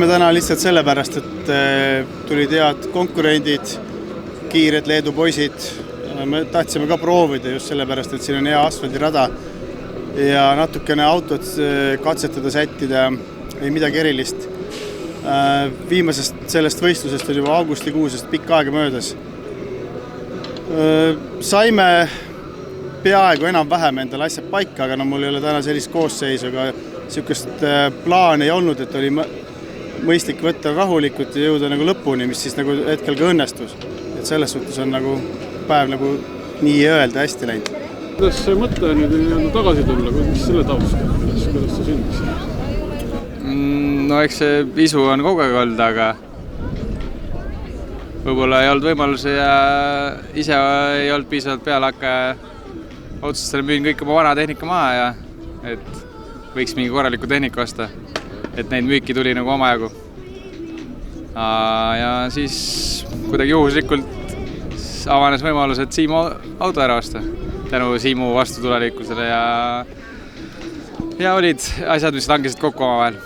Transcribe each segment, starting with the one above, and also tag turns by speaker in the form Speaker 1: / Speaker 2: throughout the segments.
Speaker 1: saime täna lihtsalt sellepärast, et tulid head konkurendid, kiired Leedu poisid. Me tahtsime ka proovida just sellepärast, et siin on hea asfaldirada ja natukene autot katsetada, sättida, ei midagi erilist. Viimasest sellest võistlusest on juba augustikuusest pikka aega möödas. Saime peaaegu enam-vähem endale asjad paika, aga mul ei ole täna sellist koosseisu, aga niisugust plaani ei olnud, et oli mõistlik võtta rahulikult ja jõuda nagu lõpuni, mis siis nagu hetkel ka õnnestus. Et selles suhtes on nagu päev nagu nii öelda hästi läinud.
Speaker 2: Kuidas see mõte nüüd tagasi tulla, kuidas selle taust, kuidas see sündis?
Speaker 3: No eks see isu on kogu aeg olnud, aga võib-olla ei olnud võimalusi ja ise ei olnud piisavalt peale hakka. Otsustasin müün kõik oma vana tehnika maha ja et võiks mingi korraliku tehnika osta. Et neid müüki tuli nagu omajagu. Ja siis kuidagi juhuslikult avanes võimalus, et Siimu auto ära osta. Tänu Siimu vastutulelikusele ja olid asjad, mis langesid kokku omavahel.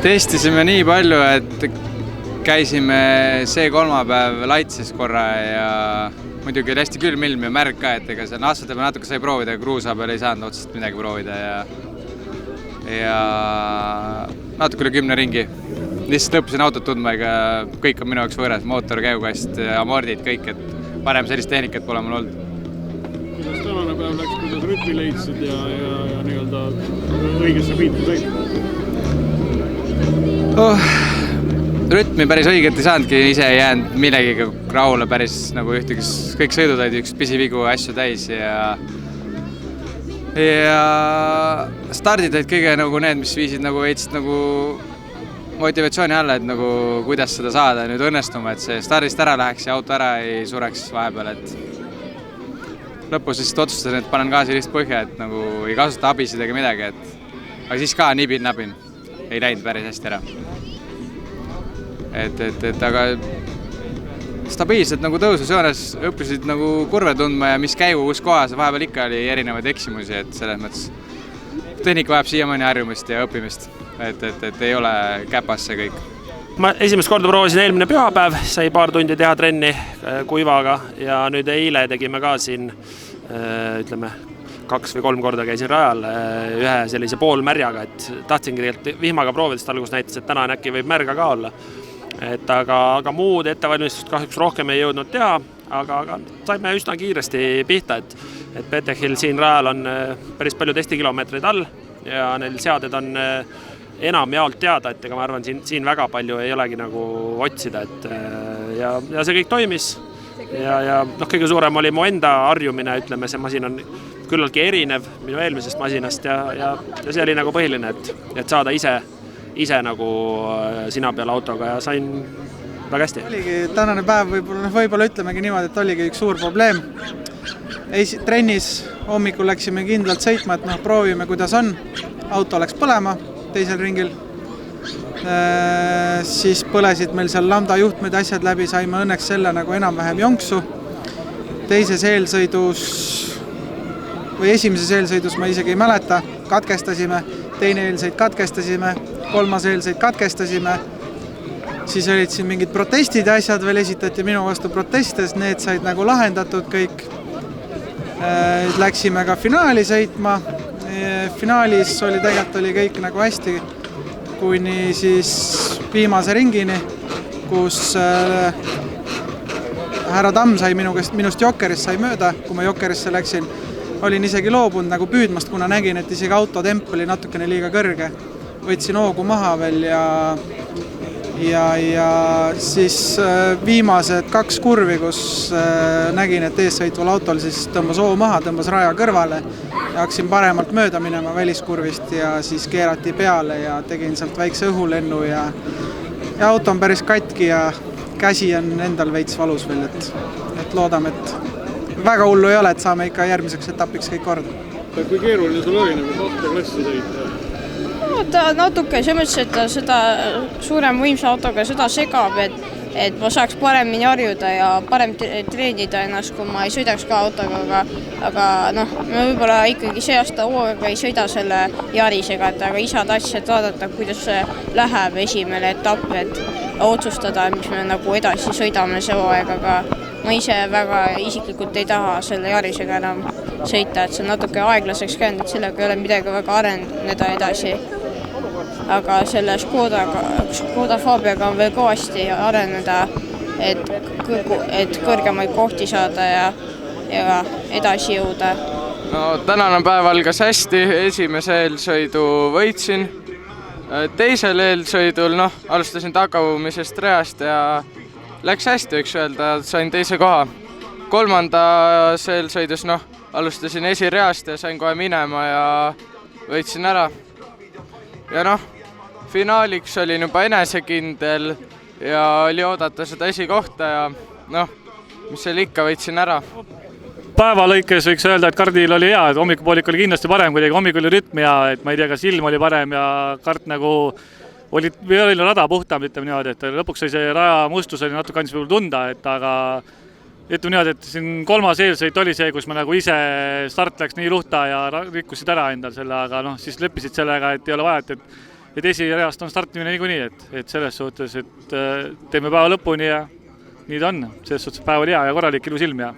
Speaker 3: Testisime nii palju, et käisime see kolmapäev Laitses korra ja muidugi oli hästi külm ilm ja märg ka, et ega see asfalti peal natuke sai proovida ja kruusa peal ei saanud otsast midagi proovida ja natuke üle 10 ringi. Lihtsalt õppisin autot tundma, ega kõik on minu jaoks võõras, mootor, käugast, amordid, kõik, et varem sellist tehnikat pole mul olnud.
Speaker 2: Kuidas tänane päev läks, kuidas rütmi leidsid ja nii-öelda õigesse piitu sõid?
Speaker 3: Rütmi päris õiget ei saanudki, ise ei jäänud millegiga rahule päris nagu ühtegi, kõik sõidud olid üks pisivigu asju täis ja stardid olid kõige nagu need, mis viisid nagu veitsid nagu motivatsiooni alla, et nagu kuidas seda saada nüüd õnnestuma, et see stardist ära läheks ja auto ära ei sureks vahepeal, et lõpus siis otsustasin, et panen gaasi lihtsalt põhja, et nagu ei kasuta abisid ega midagi, aga siis ka nibin-nabin ei läinud päris hästi ära. Aga stabiilselt nagu tõususjoones õppisid nagu kurve tundma ja mis käigu, kus kohas, vahepeal ikka oli erinevaid eksimusi, et selles mõttes tehnika vajab siiamaani harjumist ja õppimist, et ei ole käpas see kõik.
Speaker 4: Ma esimest korda proovisin eelmine pühapäev, sai paar tundi teha trenni kuivaga ja nüüd eile tegime ka siin, ütleme, 2 või 3 korda käisin rajal ühe sellise poolmärjaga, et tahtsingi tegelikult vihmaga proovida, algus näitas, et täna äkki võib märga ka olla. Aga muud ettevalmistust kahjuks rohkem ei jõudnud teha, aga saime üsna kiiresti pihta, et Petechil siin rajal on päris palju testikilomeetreid all ja neil seaded on enam jaolt teada, et ega ma arvan, siin väga palju ei olegi nagu otsida, ja see kõik toimis ja kõige suurem oli mu enda harjumine, ütleme, see masin on küllaltki erinev minu eelmisest masinast ja see oli nagu põhiline, et saada ise nagu sina peal autoga ja sain väga hästi.
Speaker 5: Oligi tänane päev võib-olla ütlemegi niimoodi, et oligi üks suur probleem. Trennis hommikul läksime kindlalt sõitma, et proovime, kuidas on. Auto läks põlema teisel ringil. Siis põlesid meil seal lambda juhtmed asjad läbi, saime õnneks selle nagu enam-vähem jonksu. Teises eelsõidus või esimeses eelsõidus ma isegi ei mäleta, katkestasime, teine eelsõid katkestasime, 3. eelsõid katkestasime, siis olid siin mingid protestid ja asjad veel esitati minu vastu protestes, need said nagu lahendatud kõik. Läksime ka finaali sõitma, finaalis oli kõik nagu hästi, kuni siis viimase ringini, kus härra Tamm sai minust Jokkerist sai mööda, kui ma Jokkerisse läksin. Olin isegi loobunud nagu püüdmast, kuna nägin, et isegi autotemp oli natukene liiga kõrge. Võtsin hoogu maha veel ja siis viimased 2 kurvi, kus nägin, et eessõitval autol siis tõmbas hoo maha, tõmbas raja kõrvale ja hakkasin paremalt mööda minema väliskurvist ja siis keerati peale ja tegin sealt väikse õhulennu ja auto on päris katki ja käsi on endal veits valus veel, et loodame, et väga hullu ei ole, et saame ikka järgmiseks etapiks kõik korda.
Speaker 2: Kui keeruline sul oli nagu 2 klassi sõita?
Speaker 6: Ta natuke selles mõttes, et ta seda suurem võimsa autoga seda segab, et et ma saaks paremini harjuda ja parem treenida ennast, kui ma ei sõidaks ka autoga, aga noh, ma võib-olla ikkagi see aasta hooaega ei sõida selle Yarisega, aga isa tahtis, et vaadata, kuidas see läheb esimene etapp, et otsustada, mis me nagu edasi sõidame see hooaeg, aga ma ise väga isiklikult ei taha selle Yarisega enam sõita, et see on natuke aeglaseks käinud, et sellega ei ole midagi väga areneda edasi. Aga selle Škoda Fabiaga on veel kõvasti areneda, et kõrgemaid kohti saada ja edasi jõuda.
Speaker 7: No tänane päev algas hästi, esimese eelsõidu võitsin. Teisel eelsõidul alustasin tagaumisest reast ja läks hästi, võiks öelda, sain teise koha. Kolmandas eelsõidus alustasin esireast ja sain kohe minema ja võitsin ära. Ja finaaliks olin juba enesekindel ja oli oodata seda esikohta ja mis seal ikka, võitsin ära.
Speaker 8: Päeva lõikes võiks öelda, et kardil oli hea, et hommikupoolik oli kindlasti parem, kuidagi hommikul oli rütm ja et ma ei tea, kas ilm oli parem ja kart nagu oli rada puhtam, ütleme niimoodi, et lõpuks oli see raja mustus oli natuke andis võib-olla tunda, aga ütleme niimoodi, et siin kolmas eelsõit oli see, kus ma nagu ise start läks nii luhta ja rikkusid ära endal selle, aga siis leppisid sellega, et ei ole vaja, et esireast on startimine niikuinii, et selles suhtes, et teeme päeva lõpuni ja nii ta on. Selles suhtes päev oli hea ja korralik ilus ilm ja